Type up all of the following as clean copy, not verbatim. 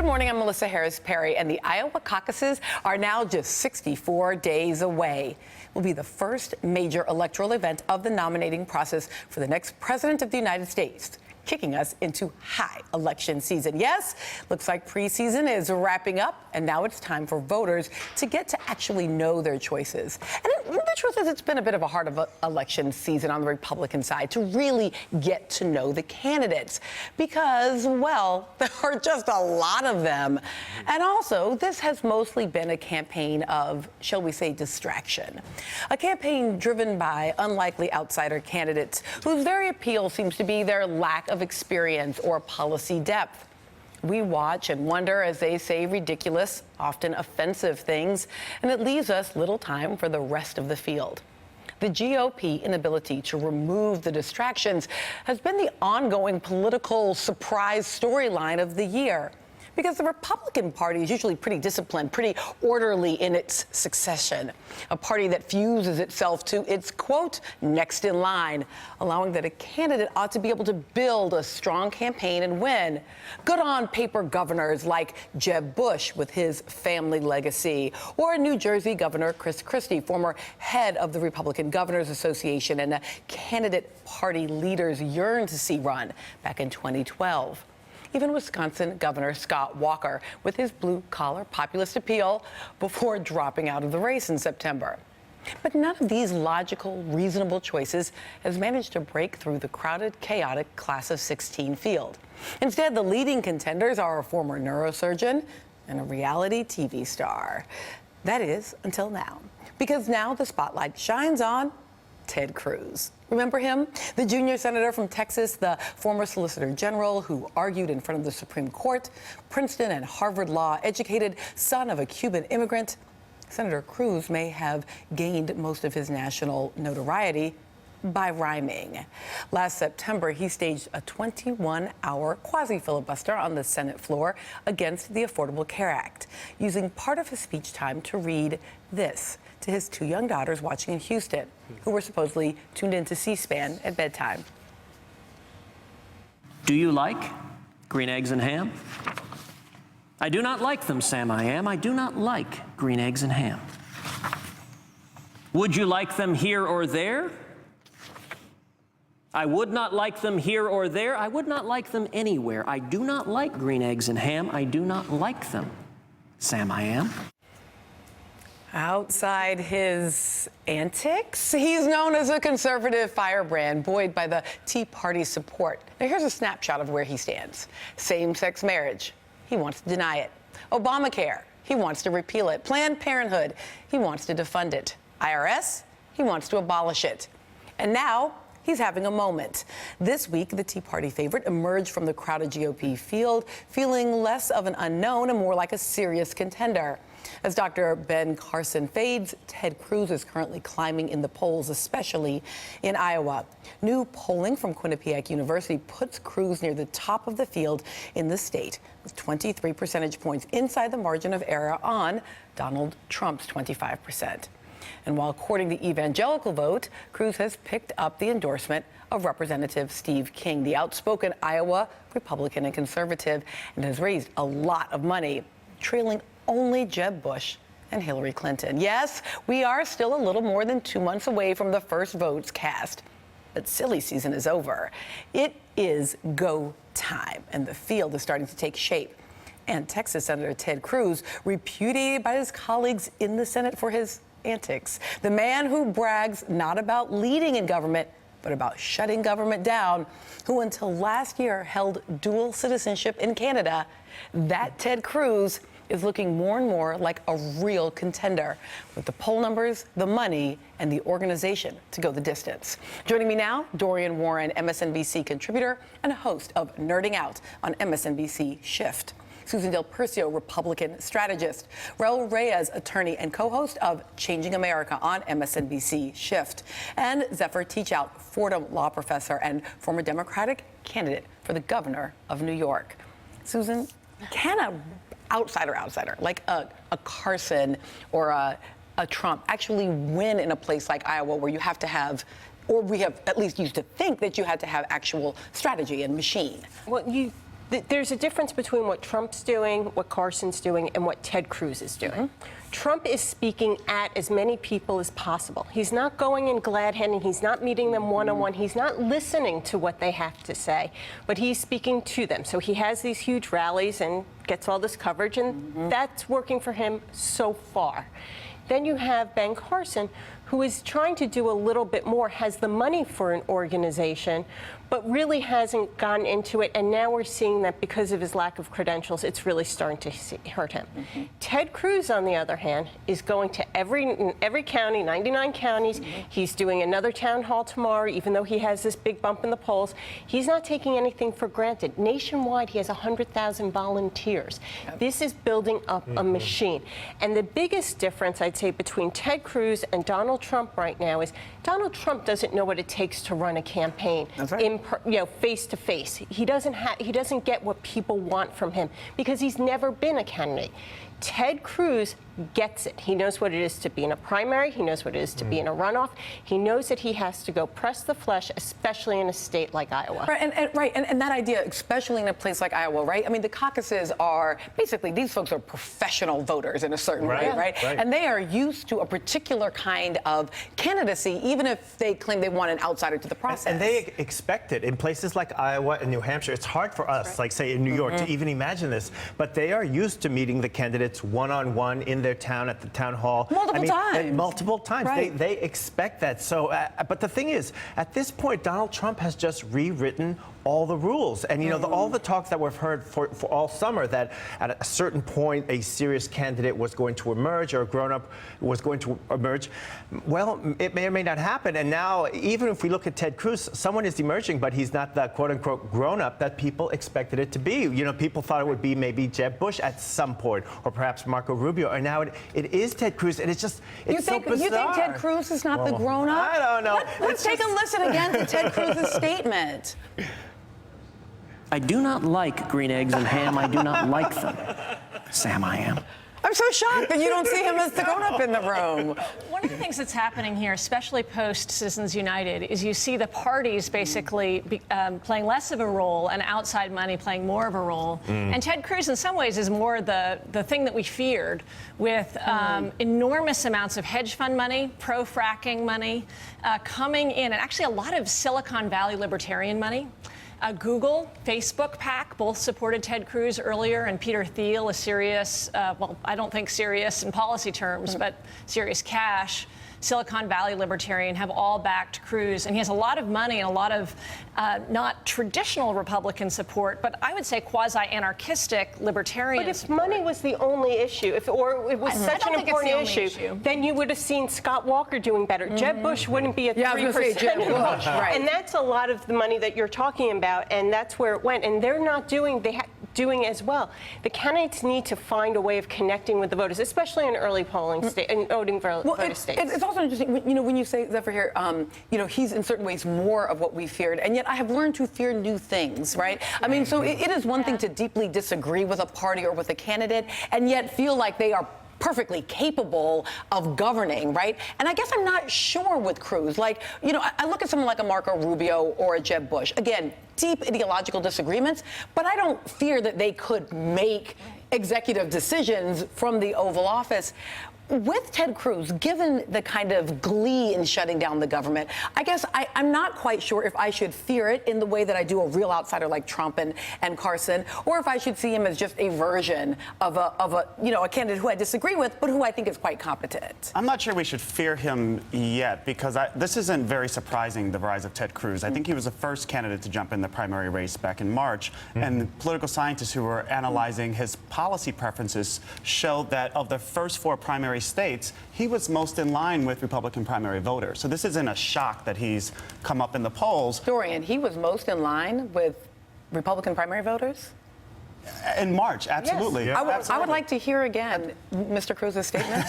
Good morning, I'm Melissa Harris Perry, and the Iowa caucuses are now just 64 days away. It will be the first major electoral event of the nominating process for the next president of the United States, kicking us into high election season. Yes, looks like preseason is wrapping up, and now it's time for voters to get to actually know their choices. And the truth is, it's been a bit of a hard election season on the Republican side to really get to know the candidates because, well, there are just a lot of them. And also, this has mostly been a campaign of, shall we say, distraction. A campaign driven by unlikely outsider candidates whose very appeal seems to be their lack of experience or policy depth. We watch and wonder as they say ridiculous, often offensive things, and it leaves us little time for the rest of the field. The GOP inability to remove the distractions has been the ongoing political surprise storyline of the year. Because the Republican Party is usually pretty disciplined, pretty orderly in its succession. A party that fuses itself to its, quote, next in line, allowing that a candidate ought to be able to build a strong campaign and win. Good on paper governors like Jeb Bush with his family legacy, or New Jersey Governor Chris Christie, former head of the Republican Governors Association and a candidate party leaders yearned to see run back in 2012. Even Wisconsin Governor Scott Walker with his blue-collar populist appeal before dropping out of the race in September. But none of these logical, reasonable choices has managed to break through the crowded, chaotic class of 16 field. Instead, the leading contenders are a former neurosurgeon and a reality TV star. That is, until now. Because now the spotlight shines on Ted Cruz. Remember him? The junior senator from Texas, the former Solicitor General who argued in front of the Supreme Court, Princeton and Harvard law educated son of a Cuban immigrant. Senator Cruz may have gained most of his national notoriety by rhyming. Last September, he staged a 21-hour quasi-filibuster on the Senate floor against the Affordable Care Act, using part of his speech time to read this to his two young daughters watching in Houston, who were supposedly tuned into C-SPAN at bedtime. Do you like green eggs and ham? I do not like them, Sam I am. I do not like green eggs and ham. Would you like them here or there? I would not like them here or there. I would not like them anywhere. I do not like green eggs and ham. I do not like them, Sam I am. Outside his antics, he's known as a conservative firebrand buoyed by the Tea Party's support. Now here's a snapshot of where he stands. Same-sex marriage, he wants to deny it. Obamacare, he wants to repeal it. Planned Parenthood, he wants to defund it. IRS, he wants to abolish it. And now, he's having a moment. This week, the Tea Party favorite emerged from the crowded GOP field, feeling less of an unknown and more like a serious contender. As Dr. Ben Carson fades, Ted Cruz is currently climbing in the polls, especially in Iowa. New polling from Quinnipiac University puts Cruz near the top of the field in the state, with 23 percentage points inside the margin of error on Donald Trump's 25%. And while courting the evangelical vote, Cruz has picked up the endorsement of Representative Steve King, the outspoken Iowa Republican and conservative, and has raised a lot of money, trailing only Jeb Bush and Hillary Clinton. Yes, we are still a little more than 2 months away from the first votes cast, but silly season is over. It is go time, and the field is starting to take shape. And Texas Senator Ted Cruz, repudiated by his colleagues in the Senate for his antics. The man who brags not about leading in government, but about shutting government down, who until last year held dual citizenship in Canada, that Ted Cruz is looking more and more like a real contender with the poll numbers, the money, and the organization to go the distance. Joining me now, Dorian Warren, MSNBC contributor and host of Nerding Out on MSNBC Shift. Susan Del Percio, Republican strategist. Raul Reyes, attorney and co-host of Changing America on MSNBC Shift. And Zephyr Teachout, Fordham law professor and former Democratic candidate for the governor of New York. Susan, can a outsider like a Carson or a Trump actually win in a place like Iowa where you have to have, or we have at least used to think that you had to have actual strategy and machine? Well, There's a difference between what Trump's doing, what Carson's doing, and what Ted Cruz is doing. Trump is speaking at as many people as possible. He's not going in glad-handing. He's not meeting them one-on-one. He's not listening to what they have to say, but he's speaking to them. So he has these huge rallies and gets all this coverage, and that's working for him so far. Then you have Ben Carson, who is trying to do a little bit more, has the money for an organization, but really hasn't gotten into it. And now we're seeing that because of his lack of credentials, it's really starting to hurt him. Ted Cruz, on the other hand, is going to every county, 99 counties. He's doing another town hall tomorrow, even though he has this big bump in the polls. He's not taking anything for granted. Nationwide, he has 100,000 volunteers. This is building up a machine. And the biggest difference, I'd say, between Ted Cruz and Donald Trump right now is Donald Trump doesn't know what it takes to run a campaign. That's right. Face to face. He doesn't get what people want from him because he's never been a candidate. Ted Cruz gets it. He knows what it is to be in a primary. He knows what it is to be in a runoff. He knows that he has to go press the flesh, especially in a state like Iowa. Right, and that idea, especially in a place like Iowa, right? I mean, the caucuses are basically, these folks are professional voters in a certain way, right? And they are used to a particular kind of candidacy, even if they claim they want an outsider to the process. And they expect it. In places like Iowa and New Hampshire, it's hard for us, like say in New York, to even imagine this. But they are used to meeting the candidates one-on-one in their town at the town hall. Multiple times. Right. They expect that. So, but the thing is, at this point, Donald Trump has just rewritten all the rules. And, you know, all the talks that we've heard for all summer that at a certain point a serious candidate was going to emerge or a grown-up was going to emerge, well, it may or may not happen. And now, even if we look at Ted Cruz, someone is emerging, but he's not the quote-unquote grown-up that people expected it to be. You know, people thought it would be maybe Jeb Bush at some point, or perhaps Marco Rubio. And now it is Ted Cruz, and it's just, it's so bizarre. You think Ted Cruz is not the grown-up? I don't know. Let's take a listen again to Ted Cruz's statement. I do not like green eggs and ham. I do not like them. Sam, I am. I'm so shocked that you don't see him as the grown-up in the room. One of the things that's happening here, especially post-Citizens United, is you see the parties basically playing less of a role and outside money playing more of a role. And Ted Cruz, in some ways, is more the thing that we feared, with enormous amounts of hedge fund money, pro-fracking money coming in, and actually a lot of Silicon Valley libertarian money. Google, Facebook PAC both supported Ted Cruz earlier, and Peter Thiel, a serious, well, I don't think serious in policy terms, but serious cash, Silicon Valley libertarian, have all backed Cruz. And he has a lot of money and a lot of not traditional Republican support, but I would say quasi-anarchistic libertarian But if support. money was the only issue, or it was such an important issue, then you would have seen Scott Walker doing better. Jeb Bush wouldn't be at 3%. Jeb Bush, right. And that's a lot of the money that you're talking about, and that's where it went. And they're not doing as well. The candidates need to find a way of connecting with the voters, especially in early polling and voting voter states. It's also interesting, you know, when you say, Zephyr, here, you know, he's in certain ways more of what we feared, and yet I have learned to fear new things, right? I mean, so it is one thing to deeply disagree with a party or with a candidate, and yet feel like they are perfectly capable of governing, right? And I guess I'm not sure with Cruz. Like, you know, I look at someone like a Marco Rubio or a Jeb Bush. Again, deep ideological disagreements, but I don't fear that they could make executive decisions from the Oval Office. With Ted Cruz, given the kind of glee in shutting down the government, I guess I'm not quite sure if I should fear it in the way that I do a real outsider like Trump and Carson, or if I should see him as just a version of a you know, a candidate who I disagree with, but who I think is quite competent. I'm not sure we should fear him yet, because this isn't very surprising, the rise of Ted Cruz. I think he was the first candidate to jump in the primary race back in March, and political scientists who were analyzing his policy preferences showed that of the first 4 primary states, he was most in line with Republican primary voters. So this isn't a shock that he's come up in the polls. Dorian, he was most in line with Republican primary voters? In March, absolutely. Yes. I would like to hear again Mr. Cruz's statement.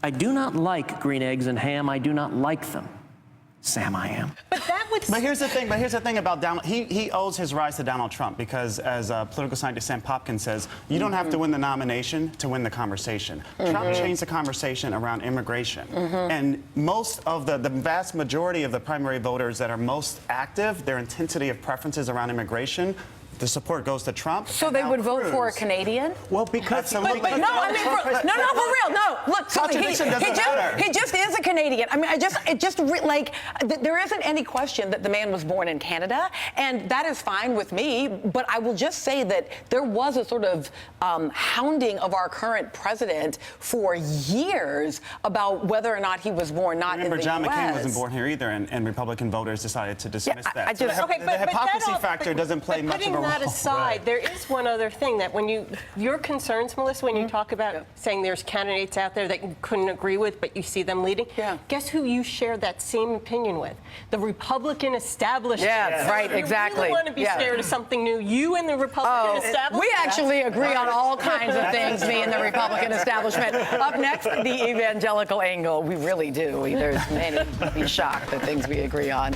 I do not like green eggs and ham. I do not like them. Sam, I am. But that would. But here's the thing about Donald. He owes his rise to Donald Trump because, as political scientist Sam Popkins says, you don't have to win the nomination to win the conversation. Trump changed the conversation around immigration, and most of the vast majority of the primary voters that are most active, their intensity of preferences around immigration, the support goes to Trump. So and they now would vote for a Cruz. Canadian? Well, because Absolutely. But no, I mean, for real, no. Look, Contradiction doesn't matter. he just is a Canadian. I mean, there isn't any question that the man was born in Canada, and that is fine with me. But I will just say that there was a sort of hounding of our current president for years about whether or not he was born not Remember, in the John U.S. McCain wasn't born here either, and Republican voters decided to dismiss Yeah, that. I just- So Okay, the hypocrisy factor doesn't play much of a Putting role. that aside, there is one other thing that when your concerns, Melissa, when you talk about saying there's candidates out there that you couldn't agree with, but you see them leading. Yeah. Guess who you share that same opinion with? The Republican establishment. Yeah, right, exactly. If you really want to be Yeah. scared of something new, you and the Republican establishment. We actually agree on all kinds of things, me and the Republican establishment. Up next, the evangelical angle. We really do. There's many. You'd be shocked the things we agree on.